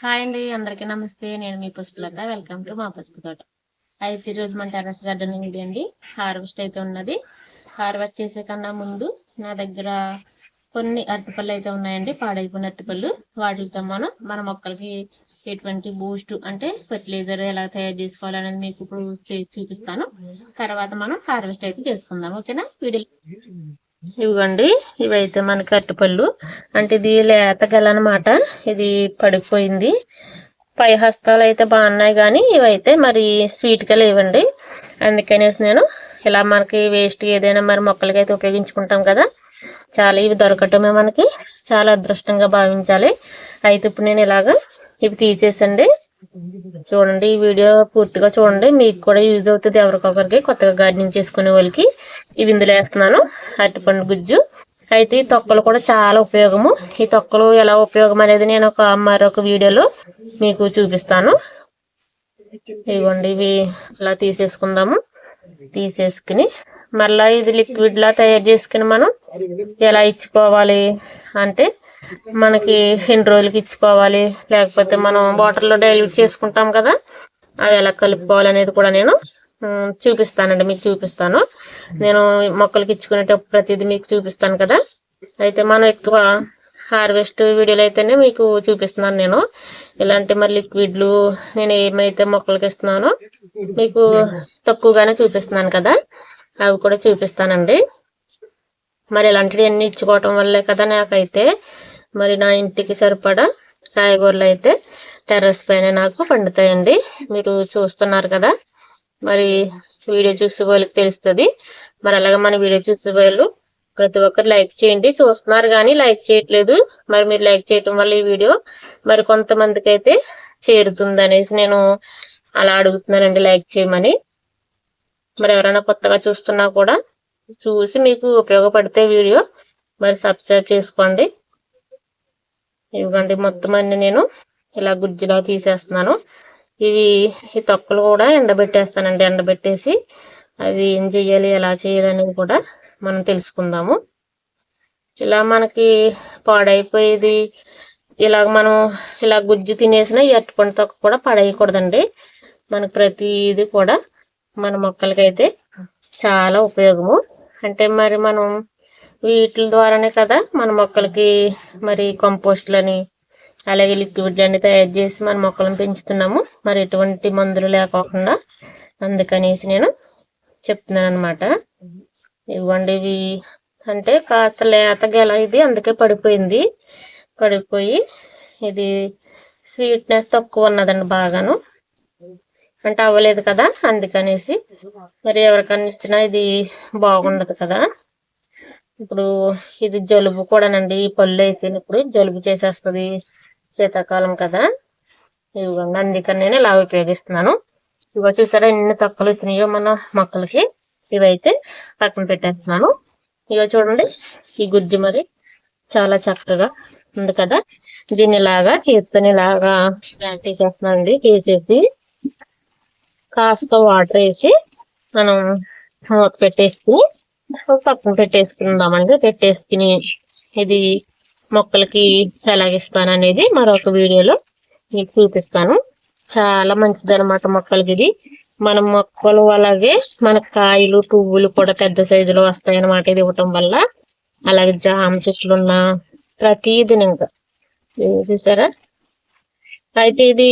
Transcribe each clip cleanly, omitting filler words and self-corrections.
Hi అండి, అందరికీ నమస్తే. నేను మీ పుష్పలత. వెల్కమ్ టు మా పసుపు తోట. అయితే ఈరోజు మన టెర్రస్ గార్డెనింగ్ ఇది అండి. హార్వెస్ట్ అయితే ఉన్నది. హార్వెస్ట్ చేసే కన్నా ముందు నా దగ్గర కొన్ని అరటిపళ్ళు అయితే ఉన్నాయండి, పాడైపోయిన అరటిపళ్ళు. వాటితో మన మొక్కలకి ఎటువంటి బూస్ట్ అంటే ఫెర్టిలైజర్ ఎలా తయారు చేసుకోవాలనేది మీకు ఇప్పుడు చూపిస్తాను. తర్వాత మనం హార్వెస్ట్ అయితే చేసుకుందాం. ఓకేనా? వీడియో ఇవ్వండి, ఇవైతే మనకి అరటిపళ్ళు. అంటే ఇది లేత గెల అనమాట. ఇది పడిపోయింది. పై హస్తాలు అయితే బాగున్నాయి, కానీ ఇవైతే మరి స్వీట్గా లేవండి. అందుకనేసి నేను ఇలా మనకి వేస్ట్ ఏదైనా మరి మొక్కలకి అయితే ఉపయోగించుకుంటాం కదా, చాలా ఇవి దొరకటమే మనకి చాలా అదృష్టంగా భావించాలి. అయితే ఇప్పుడు నేను ఇలాగా ఇవి తీసేసండి. చూడండి, ఈ వీడియో పూర్తిగా చూడండి, మీకు కూడా యూజ్ అవుతుంది. ఎవరికొకరికి కొత్తగా గార్డెనింగ్ చేసుకునే వాళ్ళకి ఇవి ఇందులో వేస్తున్నాను. అరటిపండు గుజ్జు. అయితే ఈ తొక్కలు కూడా చాలా ఉపయోగము. ఈ తొక్కలు ఎలా ఉపయోగం అనేది నేను మరొక వీడియోలో మీకు చూపిస్తాను. ఇవ్వండి, ఇవి ఇలా తీసేసుకుందాము. తీసేసుకుని మళ్ళీ ఇది లిక్విడ్ లా తయారు చేసుకుని మనం ఎలా ఇచ్చుకోవాలి అంటే, మనకి ఎన్ని రోజులకి ఇచ్చుకోవాలి, లేకపోతే మనం వాటర్లో డైల్యూట్ చేసుకుంటాం కదా, అవి ఎలా కలుపుకోవాలనేది కూడా నేను చూపిస్తానండి. మీకు చూపిస్తాను. నేను మొక్కలకి ఇచ్చుకునేటప్పుడు ప్రతిదీ మీకు చూపిస్తాను కదా. అయితే మనం ఎక్కువ హార్వెస్ట్ వీడియోలు అయితేనే మీకు చూపిస్తున్నాను నేను. ఇలాంటి మరి లిక్విడ్లు నేను ఏమైతే మొక్కలకి ఇస్తున్నానో మీకు తక్కువగానే చూపిస్తున్నాను కదా, అవి కూడా చూపిస్తానండి. మరి ఇలాంటివి అన్ని ఇచ్చుకోవటం వల్లే కదా నాకైతే మరి నా ఇంటికి సరిపడా కాయగూరలు అయితే టెర్రస్ పైన నాకు పండుతాయండి. మీరు చూస్తున్నారు కదా, మరి వీడియో చూసే వాళ్ళకి తెలుస్తుంది. మరి అలాగే మన వీడియో చూసే వాళ్ళు ప్రతి ఒక్కరు లైక్ చేయండి. చూస్తున్నారు కానీ లైక్ చేయట్లేదు. మరి మీరు లైక్ చేయటం వల్ల ఈ వీడియో మరి కొంతమందికి అయితే చేరుతుంది అనేసి నేను అలా అడుగుతున్నానండి, లైక్ చేయమని. మరి ఎవరైనా కొత్తగా చూస్తున్నా కూడా చూసి మీకు ఉపయోగపడితే వీడియో మరి సబ్స్క్రైబ్ చేసుకోండి. ఇవ్వండి, మొత్తం అన్ని నేను ఇలా గుజ్జులా తీసేస్తున్నాను. ఈ తొక్కలు కూడా ఎండబెట్టేస్తానండి. ఎండబెట్టేసి అవి ఏం చెయ్యాలి, ఎలా చేయాలి అనేది కూడా మనం తెలుసుకుందాము. ఇలా మనకి పాడైపోయేది ఇలా మనం ఇలా గుజ్జు తినేసిన ఈ అరటిపండు తొక్క కూడా పడేయకూడదండి. మనకు ప్రతిది కూడా మన మొక్కలకైతే చాలా ఉపయోగము. అంటే మరి మనం వీటి ద్వారానే కదా మన మొక్కలకి మరి కంపోస్టులని అలాగే లిక్విడ్లు అన్ని తయారు చేసి మన మొక్కలను పెంచుతున్నాము. మరి ఎటువంటి మందులు లేకోకుండా. అందుకనేసి నేను చెప్తున్నాను అనమాట. ఇవ్వండి, ఇవి అంటే కాస్త లేత గెల ఇది, అందుకే పడిపోయింది. పడిపోయి ఇది స్వీట్నెస్ తక్కువ ఉన్నదండి బాగాను. అంటే అవ్వలేదు కదా, అందుకనేసి మరి ఎవరికన్నా ఇచ్చినా ఇది బాగుండదు కదా. ఇప్పుడు ఇది జలుబు కూడానండి. ఈ పళ్ళు అయితే ఇప్పుడు జలుబు చేసేస్తుంది, శీతాకాలం కదా. ఇవ్వండి, అందుకని నేను ఇలా ఉపయోగిస్తున్నాను. ఇవో చూసారా ఎన్ని తొక్కలు వచ్చినాయో మన మొక్కలకి. ఇవైతే పక్కన పెట్టేస్తున్నాను. ఇగో చూడండి, ఈ గుజ్జు మరి చాలా చక్కగా ఉంది కదా. దీన్ని ఇలాగా చేత్తోని ఇలాగా తీసేస్తున్నానండి. తీసేసి కాస్త వాటర్ వేసి మనం మూత పెట్టేసుకుని పక్కన పెట్టేసుకుందామండి. పెట్టేసుకుని ఇది మొక్కలకి ఎలాగిస్తాను అనేది మరొక వీడియోలో మీకు చూపిస్తాను. చాలా మంచిది అనమాట మొక్కలకి ఇది. మన మొక్కలు అలాగే మన కాయలు పువ్వులు కూడా పెద్ద సైజులో వస్తాయి అనమాట ఇది ఇవ్వటం వల్ల. అలాగే జామ చెట్లున్న ప్రతిదీ ఇంకా చూసారా. అయితే ఇది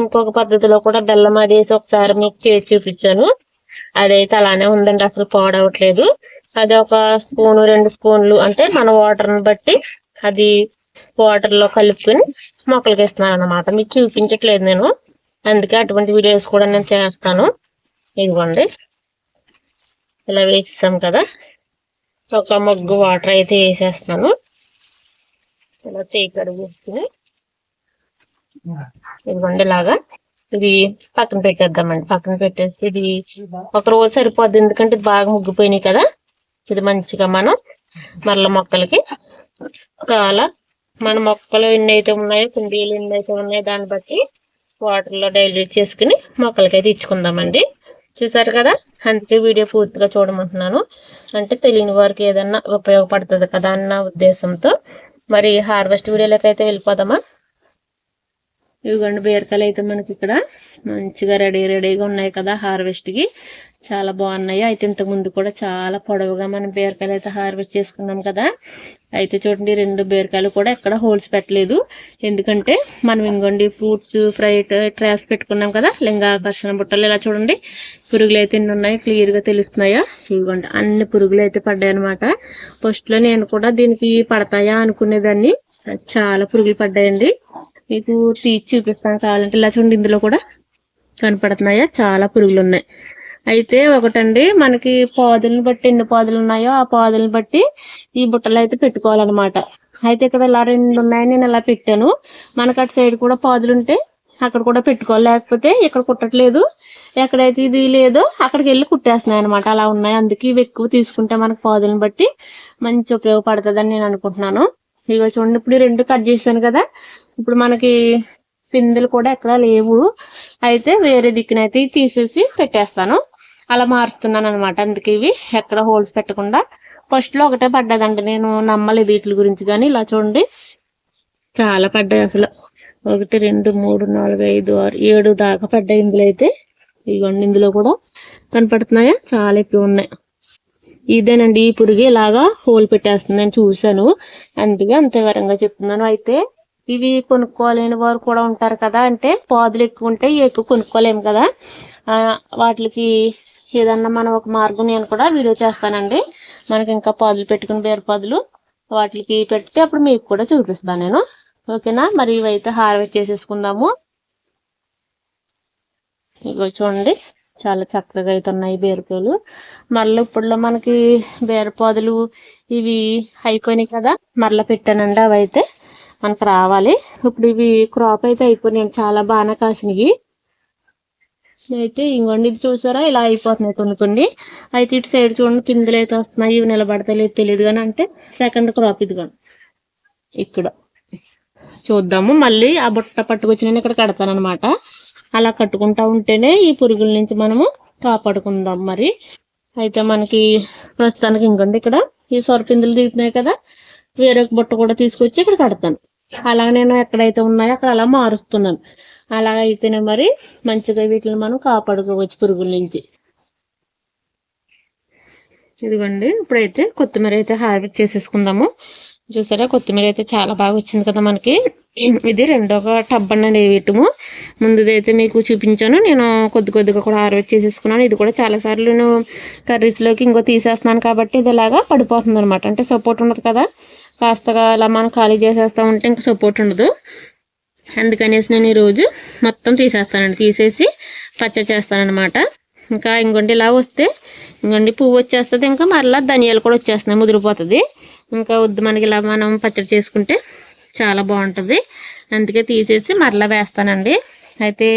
ఇంకొక పద్ధతిలో కూడా బెల్లం అదేసి ఒకసారి మీకు చేసి చూపించాను. అదైతే అలానే ఉందండి, అసలు పాడవట్లేదు. అది ఒక స్పూను 2 స్పూన్లు అంటే మన వాటర్ని బట్టి అది వాటర్లో కలుపుకొని మొక్కలకి ఇస్తున్నాను అనమాట. మీకు చూపించట్లేదు నేను, అందుకే అటువంటి వీడియోస్ కూడా నేను చేస్తాను. ఇదిగోండి, ఇలా వేసేసాం కదా. ఒక మగ్గు వాటర్ అయితే వేసేస్తున్నాను. ఇలా తేకడు వేసుకుని ఇదిగోండి ఇలాగా ఇది పక్కన పెట్టేద్దామండి. పక్కన పెట్టేసి ఇది ఒక రోజు సరిపోద్ది, ఎందుకంటే ఇది బాగా ముగ్గిపోయినాయి కదా. ఇది మంచిగా మనం మరల మొక్కలకి చాలా మన మొక్కలు ఎన్ని అయితే ఉన్నాయో, కుండీలు ఎన్ని అయితే ఉన్నాయో దాన్ని బట్టి వాటర్లో డైల్యూట్ చేసుకుని మొక్కలకైతే ఇచ్చుకుందామండి. చూసారు కదా, అందుకే వీడియో పూర్తిగా చూడమంటున్నాను. అంటే తెలియని వారికి ఏదన్నా ఉపయోగపడుతుంది కదా అన్న ఉద్దేశంతో. మరి హార్వెస్ట్ వీడియోలోకి అయితే వెళ్ళిపోదామా. ఇవిగోండి బీరకాయలు అయితే మనకి ఇక్కడ మంచిగా రెడీగా ఉన్నాయి కదా హార్వెస్ట్కి. చాలా బాగున్నాయి. అయితే ఇంతకు ముందు కూడా చాలా పొడవుగా మనం బీరకాయలు అయితే హార్వెస్ట్ చేసుకున్నాం కదా. అయితే చూడండి 2 బీరకాయలు కూడా ఎక్కడ హోల్స్ పెట్టలేదు. ఎందుకంటే మనం ఇంకోండి ఫ్రూట్స్ ఫ్రై ట్రాప్స్ పెట్టుకున్నాం కదా, లింగాకర్షణ బుట్టలు. ఇలా చూడండి పురుగులు అయితే ఎన్ని ఉన్నాయి క్లియర్గా తెలుస్తున్నాయా. ఇవ్వండి అన్ని పురుగులు అయితే పడ్డాయి అనమాట. ఫస్ట్లో నేను కూడా దీనికి పడతాయా అనుకునేదాన్ని. చాలా పురుగులు పడ్డాయండి. మీకు తీసి చూపిస్తాను కావాలంటే. ఇలా చూడండి ఇందులో కూడా కనపడుతున్నాయా, చాలా పురుగులు ఉన్నాయి. అయితే ఒకటండి మనకి పాదులను బట్టి ఎన్ని పాదులు ఉన్నాయో ఆ పాదులను బట్టి ఈ బుట్టలు అయితే పెట్టుకోవాలన్నమాట. అయితే ఇక్కడ ఇలా 2 ఉన్నాయని నేను ఇలా పెట్టాను. మనకు అటు సైడ్ కూడా పాదులు ఉంటే అక్కడ కూడా పెట్టుకోవాలి. లేకపోతే ఇక్కడ కుట్టట్లేదు, ఎక్కడైతే ఇది లేదో అక్కడికి వెళ్ళి కుట్టేస్తున్నాయి అనమాట. అలా ఉన్నాయి. అందుకే ఇవి ఎక్కువ తీసుకుంటే మనకు పాదులను బట్టి మంచి ఉపయోగపడుతుందని నేను అనుకుంటున్నాను. ఇగో చూడండి ఇప్పుడు 2 కట్ చేశాను కదా. ఇప్పుడు మనకి పిందెలు కూడా ఎక్కడ లేవు. అయితే వేరే దిక్కునైతే తీసేసి పెట్టేస్తాను. అలా మారుస్తున్నాను అనమాట. అందుకే ఇవి ఎక్కడ హోల్స్ పెట్టకుండా. ఫస్ట్ లో ఒకటే పడ్డదండి, నేను నమ్మలేదు వీటి గురించి. కానీ ఇలా చూడండి చాలా పడ్డాయి అసలు. 1 2 3 4 5 6 7 దాకా పడ్డాయి ఇందులో అయితే. ఇదిగోండి ఇందులో కూడా కనపడుతున్నాయా, చాలా ఎక్కువ ఉన్నాయి. ఇదేనండి ఈ పురుగు ఇలాగా హోల్ పెట్టేస్తుంది, నేను చూసాను. అందుకే అంత వివరంగా చెప్తున్నాను. అయితే ఇవి కొనుక్కోలేని వారు కూడా ఉంటారు కదా, అంటే పాదులు ఎక్కువ ఉంటే ఎక్కువ కొనుక్కోలేము కదా. వాటికి ఏదన్నా మనం ఒక మార్గం నేను కూడా వీడియో చేస్తానండి. మనకి ఇంకా పాదులు పెట్టుకుని బీర పాదులు వాటికి పెట్టి అప్పుడు మీకు కూడా చూపిస్తాను నేను. ఓకేనా, మరి ఇవైతే హార్వెస్ట్ చేసేసుకుందాము. ఇగో చూడండి చాలా చక్కగా అయితే ఉన్నాయి బీరకాయలు. మళ్ళీ ఇప్పుడులో మనకి బీరపాదులు ఇవి అయిపోయినాయి కదా, మరలా పెట్టానండి. అవి అయితే మనకు రావాలి. ఇప్పుడు ఇవి క్రాప్ అయితే అయిపోయినాయి, చాలా బాగా కాసినవి. అయితే ఇంకోండి ఇది చూసారా ఇలా అయిపోతున్నాయి కొన్ని. అయితే ఇటు సైడ్ చూడండి పిందులు అయితే వస్తున్నాయి. ఇవి నిలబడతలేదు తెలియదు కానీ, అంటే సెకండ్ క్రాప్ ఇది కానీ ఇక్కడ చూద్దాము. మళ్ళీ ఆ బుట్ట పట్టుకొచ్చి నేను ఇక్కడ కడతాను అనమాట. అలా కట్టుకుంటా ఉంటేనే ఈ పురుగుల నుంచి మనము కాపాడుకుందాం. మరి అయితే మనకి ప్రస్తుతానికి ఇంకోండి ఇక్కడ ఈ సొరపిందులు దిగుతున్నాయి కదా, వేరొక బుట్ట కూడా తీసుకొచ్చి ఇక్కడ కడతాను. అలా నేను ఎక్కడైతే ఉన్నాయో అక్కడ అలా మారుస్తున్నాను. అలా అయితేనే మరి మంచిగా వీటిని మనం కాపాడుకోవచ్చు పురుగుల నుంచి. ఇదిగోండి ఇప్పుడైతే కొత్తిమీర అయితే హార్వెస్ట్ చేసేసుకుందాము. చూసారా కొత్తిమీర అయితే చాలా బాగా వచ్చింది కదా మనకి. ఇది రెండవ టబ్ అన్నది వేయటము. ముందుదైతే మీకు చూపించాను, నేను కొద్దిగా కూడా హార్వెస్ట్ చేసేసుకున్నాను. ఇది కూడా చాలాసార్లు నేను కర్రీస్లోకి ఇంకో తీసేస్తున్నాను కాబట్టి ఇది ఇలాగా పడిపోతుంది అనమాట. అంటే సపోర్ట్ ఉండదు కదా, కాస్తగా అలా మనం ఖాళీ చేసేస్తా ఉంటే ఇంకా సపోర్ట్ ఉండదు. అందుకనేసి నేను ఈరోజు మొత్తం తీసేస్తానండి. తీసేసి పచ్చడి చేస్తానన్నమాట. ఇంకా ఇంకోండి ఇలా వస్తే ఇంకోండి పువ్వు వచ్చేస్తుంది, ఇంకా మరలా ధనియాలు కూడా వచ్చేస్తున్నాయి, ముదిరిపోతుంది. ఇంకా వద్దు మనకి ఇలా మనం పచ్చడి చేసుకుంటే చాలా బాగుంటుంది. అందుకే తీసేసి మరలా వేస్తానండి. అయితే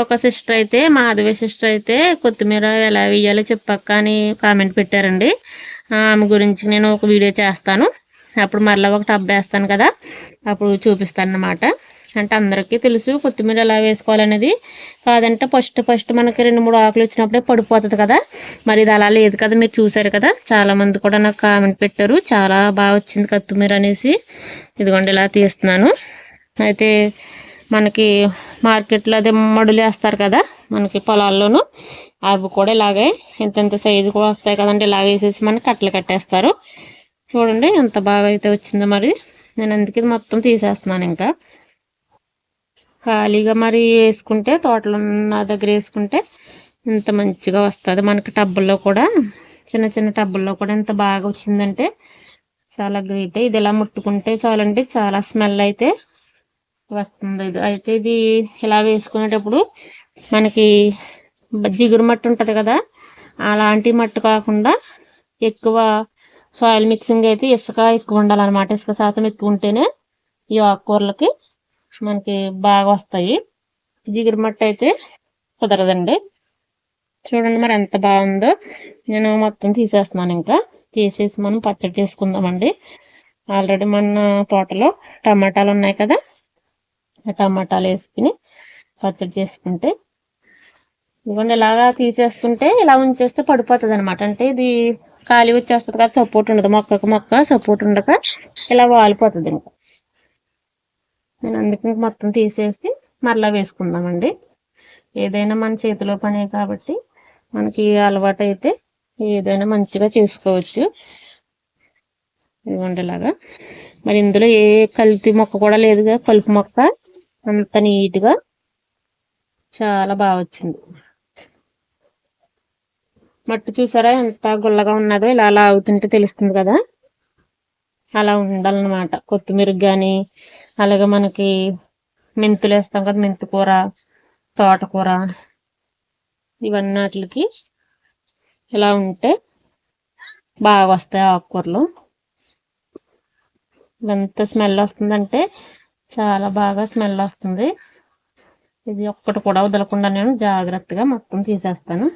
ఒక సిస్టర్ అయితే మాధవి సిస్టర్ అయితే కొత్తిమీర ఎలా వేయాలో చెప్పక్క అని కామెంట్ పెట్టారండి. ఆమె గురించి నేను ఒక వీడియో చేస్తాను. అప్పుడు మరలా ఒక టబ్ వేస్తాను కదా, అప్పుడు చూపిస్తాను అన్నమాట. అంటే అందరికీ తెలుసు కొత్తిమీర ఎలా వేసుకోవాలనేది. కాదంటే ఫస్ట్ మనకి 2-3 ఆకులు వచ్చినప్పుడే పడిపోతుంది కదా. మరి ఇది అలా లేదు కదా, మీరు చూసారు కదా. చాలామంది కూడా నాకు కామెంట్ పెట్టారు చాలా బాగా వచ్చింది కొత్తిమీర అనేసి. ఇదిగోండి ఇలా తీస్తున్నాను. అయితే మనకి మార్కెట్లో అదే మడులు వేస్తారు కదా మనకి పొలాల్లోనూ, అవి కూడా ఇలాగే ఇంత సైజు కూడా వస్తాయి కదండి. ఇలాగ వేసేసి మనకి కట్టలు కట్టేస్తారు. చూడండి ఎంత బాగా అయితే వచ్చిందో. మరి నేను అందుకే మొత్తం తీసేస్తున్నాను. ఇంకా ఖాళీగా మరి వేసుకుంటే తోటలో నా దగ్గర వేసుకుంటే ఇంత మంచిగా వస్తుంది మనకి. టబ్బుల్లో కూడా చిన్న టబ్బుల్లో కూడా ఎంత బాగా వచ్చిందంటే చాలా గ్రేట్. ఇది ఇలా ముట్టుకుంటే చాలండి, చాలా స్మెల్ అయితే వస్తుంది. ఇది అయితే ఇది ఇలా వేసుకునేటప్పుడు మనకి జిగురు మట్టి ఉంటుంది కదా, అలాంటి మట్టి కాకుండా ఎక్కువ సాయిల్ మిక్సింగ్ అయితే ఇసుక ఎక్కువ ఉండాలన్నమాట. ఇసుక శాతం ఎక్కువ ఉంటేనే ఈ ఆకుకూరలకి మనకి బాగా వస్తాయి. జిగురు మట్టి అయితే కుదరదండి. చూడండి మరి ఎంత బాగుందో. నేను మొత్తం తీసేస్తున్నాను. ఇంకా తీసేసి మనం పచ్చడి చేసుకుందామండి. ఆల్రెడీ మన తోటలో టమాటాలు ఉన్నాయి కదా, ఆ టమాటాలు వేసుకుని పచ్చడి చేసుకుంటే ఇవ్వండి ఇలాగా తీసేస్తుంటే ఇలా ఉంచేస్తే పడిపోతుంది అనమాట. అంటే ఇది ఖాళీ వచ్చేస్తుంది కదా, సపోర్ట్ ఉండదు, మొక్క సపోర్ట్ ఉండక ఇలా వాలిపోతుంది. ఇంకా నేను అందుకే మొత్తం తీసేసి మరలా వేసుకుందామండి. ఏదైనా మన చేతిలో పనే కాబట్టి మనకి అలవాటు అయితే ఏదైనా మంచిగా చేసుకోవచ్చు. ఇదిగోండి ఇలాగా. మరి ఇందులో ఏ కల్తీ మొక్క కూడా లేదుగా, కలుపు మొక్క. అంత నీట్గా చాలా బాగా వచ్చింది. మట్టి చూసారా ఎంత గుల్లగా ఉన్నదో, ఇలా అలా అవుతుంటే తెలుస్తుంది కదా. అలా ఉండాలన్నమాట. కొత్తిమీర కానీ, అలాగే మనకి మెంతులు వేస్తాం కదా, మెంతి కూర, తోటకూర, ఇవన్నీటికి ఇలా ఉంటే బాగా వస్తాయి ఆకుకూరలు. ఎంత స్మెల్ వస్తుందంటే చాలా బాగా స్మెల్ వస్తుంది. ఇది ఒక్కటి కూడా వదలకుండా నేను జాగ్రత్తగా మొత్తం తీసేస్తాను.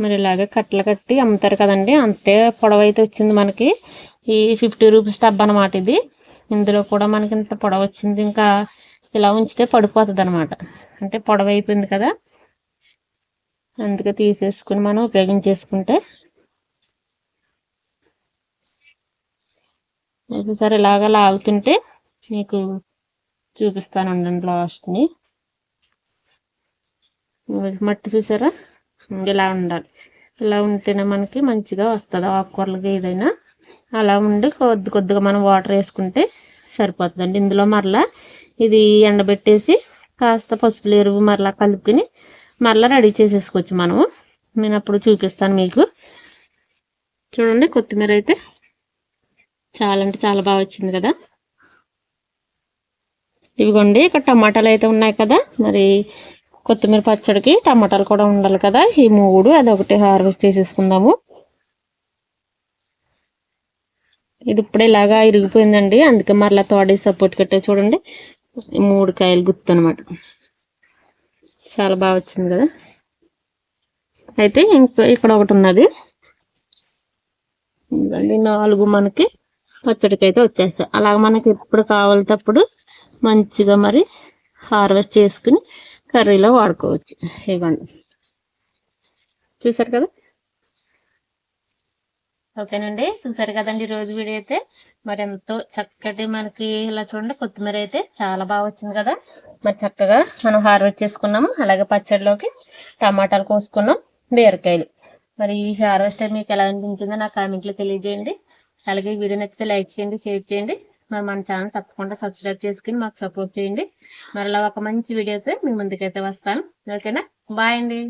మరి ఇలాగే కట్టలు కట్టి అమ్ముతారు కదండి, అంతే పొడవు అయితే వచ్చింది మనకి. ఈ 50 రూపీస్ టబ్ అనమాట ఇది. ఇందులో కూడా మనకి ఇంత పొడవు వచ్చింది. ఇంకా ఇలా ఉంచితే పడిపోతుంది అనమాట, అంటే పొడవు అయిపోయింది కదా. అందుకే తీసేసుకుని మనం ఉపయోగించేసుకుంటే. చూసారు ఇలాగా లాగుతుంటే మీకు చూపిస్తాను ఉండండి లాస్ట్ని. మట్టి చూసారా, ఇలా ఉండాలి. ఇలా ఉంటేనే మనకి మంచిగా వస్తుంది ఆకుకూరలకి ఏదైనా. అలా ఉండి కొద్ది కొద్దిగా మనం వాటర్ వేసుకుంటే సరిపోతుందండి. ఇందులో మరలా ఇది ఎండబెట్టేసి కాస్త పసుపు ఎరువు మరలా కలుపుకొని మరలా రెడీ చేసేసుకోవచ్చు మనము. నేను అప్పుడు చూపిస్తాను మీకు. చూడండి కొత్తిమీర అయితే చాలా అంటే చాలా బాగా వచ్చింది కదా. ఇవిగోండి ఇక్కడ టమాటాలు అయితే ఉన్నాయి కదా. మరి కొత్తిమీర పచ్చడికి టమాటాలు కూడా ఉండాలి కదా. ఈ 3 అదొకటి హార్వెస్ట్ చేసేసుకుందాము. ఇది ఇప్పుడే ఇలాగా ఇరిగిపోయిందండి, అందుకే మరలా తోడి సపోర్ట్ కట్టే. చూడండి 3 కాయలు గుర్తు అనమాట. చాలా బాగా వచ్చింది కదా. అయితే ఇక్కడ ఒకటి ఉన్నది. 4 మనకి పచ్చడికి అయితే వచ్చేస్తాయి. అలాగ మనకి ఎప్పుడు కావాల్సినప్పుడు మంచిగా మరి హార్వెస్ట్ చేసుకుని కర్రీలో వాడుకోవచ్చు. ఇవ్వండి చూసారు కదా. ఓకేనండి, చూసారు కదండి ఈరోజు వీడియో అయితే. మరి ఎంతో చక్కటి మనకి ఇలా చూడండి కొత్తిమీర అయితే చాలా బాగా వచ్చింది కదా. మరి చక్కగా మనం హార్వెస్ట్ చేసుకున్నాము. అలాగే పచ్చడిలోకి టమాటాలు కోసుకున్నాం, బీరకాయలు. మరి ఈ హార్వెస్ట్ మీకు ఎలా అనిపించిందో నాకు కామెంట్లో తెలియజేయండి. అలాగే వీడియో నచ్చితే లైక్ చేయండి, షేర్ చేయండి. మరి మన ఛానల్ తప్పకుండా సబ్స్క్రైబ్ చేసుకుని మాకు సపోర్ట్ చేయండి. మరలా ఒక మంచి వీడియోతో మీ ముందుకైతే వస్తాను. ఓకేనా, బాయ్ అండి.